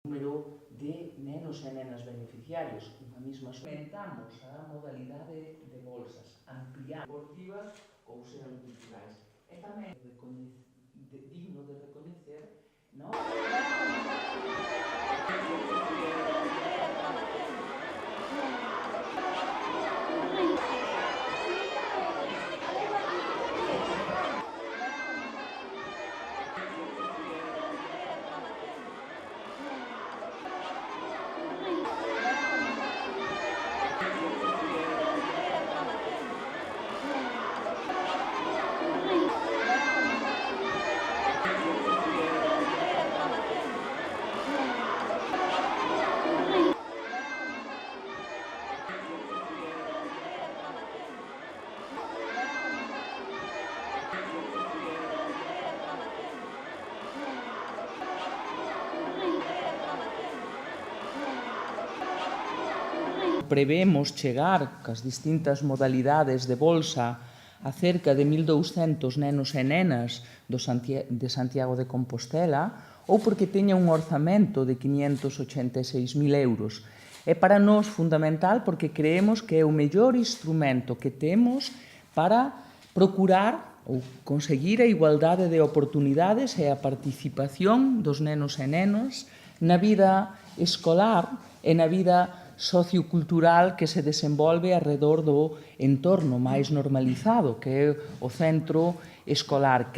número de nenos e nenas beneficiarios, unha mesma aumentamos a modalidade de bolsas, ampliar deportivas ou sean culturais. E tamén digno de recoñecer, non? Prevemos chegar cas distintas modalidades de bolsa a cerca de 1.200 nenos e nenas de Santiago de Compostela, ou porque teña un orzamento de 586.000 euros. É para nós fundamental porque creemos que é o mellor instrumento que temos para procurar ou conseguir a igualdade de oportunidades e a participación dos nenos e nenas na vida escolar e na vida sociocultural que se desenvolve arredor do entorno máis normalizado, que é o centro escolar.